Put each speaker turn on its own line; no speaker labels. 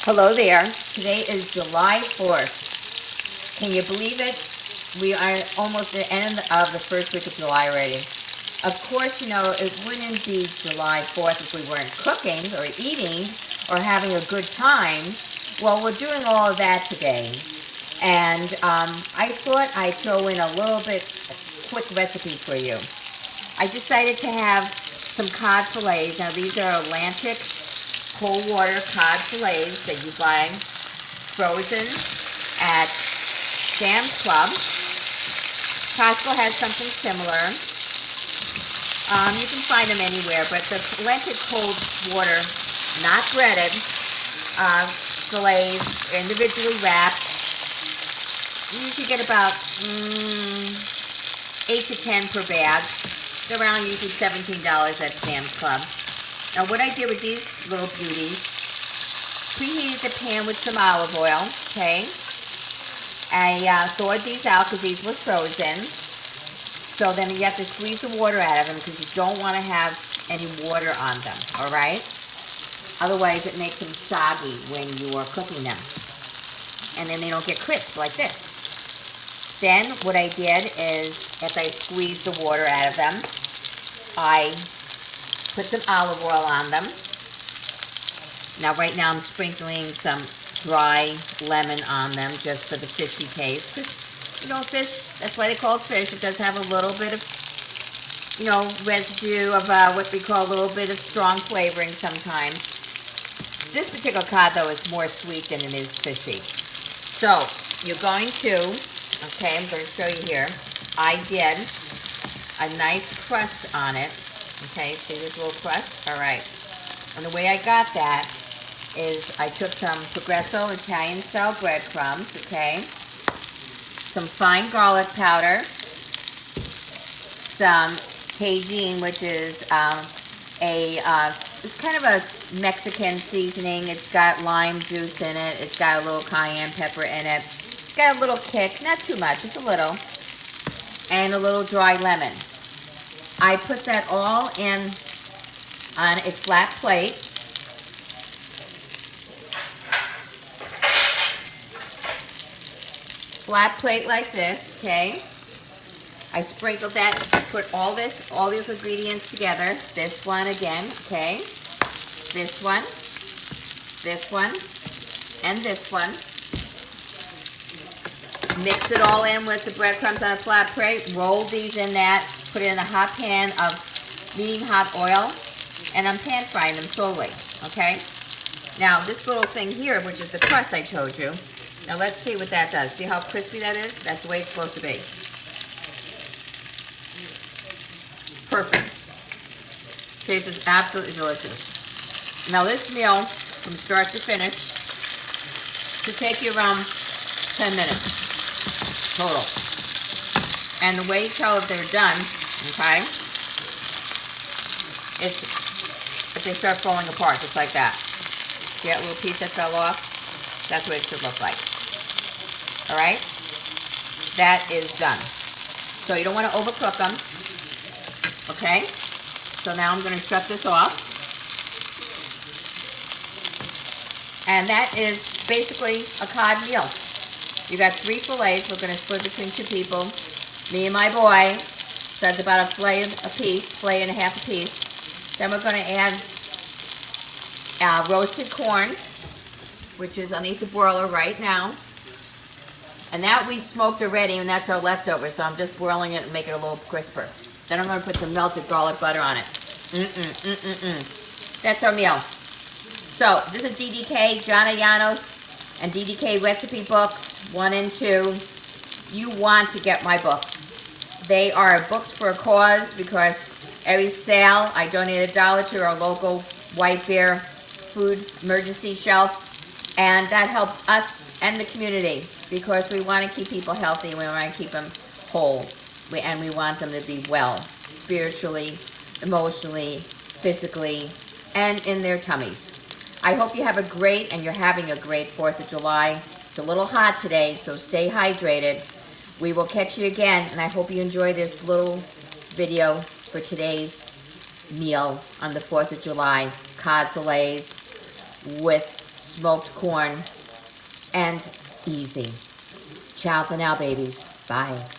Hello there. Today is July 4th. Can you believe it? We are almost at the end of the first week of July already. Of course, it wouldn't be July 4th if we weren't cooking or eating or having a good time. Well, we're doing all of that today. And I thought I'd throw in a little bit quick recipe for you. I decided to have some cod fillets. Now, these are Atlantic cold water cod fillets that you buy frozen at Sam's Club. Costco has something similar. You can find them anywhere, but the Atlantic cold water, not breaded, fillets, individually wrapped. You usually get about 8 to 10 per bag. They're around usually $17 at Sam's Club. Now what I did with these little beauties, preheated the pan with some olive oil, okay? I thawed these out because these were frozen. So then you have to squeeze the water out of them because you don't want to have any water on them, all right? Otherwise it makes them soggy when you are cooking them. And then they don't get crisp like this. Then what I did is, after I squeezed the water out of them, I put some olive oil on them. Now right now I'm sprinkling some dry lemon on them just for the fishy taste. Because, fish, that's why they call it fish. It does have a little bit of, residue of what we call a little bit of strong flavoring sometimes. This particular cod though is more sweet than it is fishy. So you're going to, okay, I'm going to show you here. I did a nice crust on it. Okay, see this little crust? All right. And the way I got that is I took some Progresso Italian-style breadcrumbs, okay, some fine garlic powder, some Cajun, which is it's kind of a Mexican seasoning. It's got lime juice in it. It's got a little cayenne pepper in it. It's got a little kick, not too much, just a little, and a little dry lemon. I put that all in on a flat plate. Flat plate like this, okay? I sprinkled that, put all these ingredients together. This one again, okay? This one, and this one. Mix it all in with the breadcrumbs on a flat plate. Roll these in that. Put it in a hot pan of medium hot oil, and I'm pan frying them slowly, okay? Now, this little thing here, which is the crust I told you, now let's see what that does. See how crispy that is? That's the way it's supposed to be. Perfect. Tastes is absolutely delicious. Now, this meal, from start to finish, should take you around 10 minutes total. And the way you tell if they're done, okay, is if they start falling apart, just like that. See that little piece that fell off? That's what it should look like. Alright? That is done. So you don't want to overcook them. Okay? So now I'm going to shut this off. And that is basically a cod meal. You got 3 fillets. We're going to split between 2 people. Me and my boy. So that's about a fillet and a half a piece. Then we're going to add roasted corn, which is underneath the broiler right now. And that we smoked already, and that's our leftover. So I'm just broiling it and making it a little crisper. Then I'm going to put some melted garlic butter on it. That's our meal. So this is DDK, John Ayanos, and DDK Recipe Books 1 and 2. You want to get my books. They are books for a cause because every sale I donate $1 to our local White Bear food emergency shelf, and that helps us and the community because we want to keep people healthy and we want to keep them whole, and we want them to be well spiritually, emotionally, physically, and in their tummies. I hope you have a great, and you're having a great 4th of July. It's a little hot today, so stay hydrated. We will catch you again, and I hope you enjoy this little video for today's meal on the 4th of July. Cod fillets with smoked corn, and easy. Ciao for now, babies. Bye.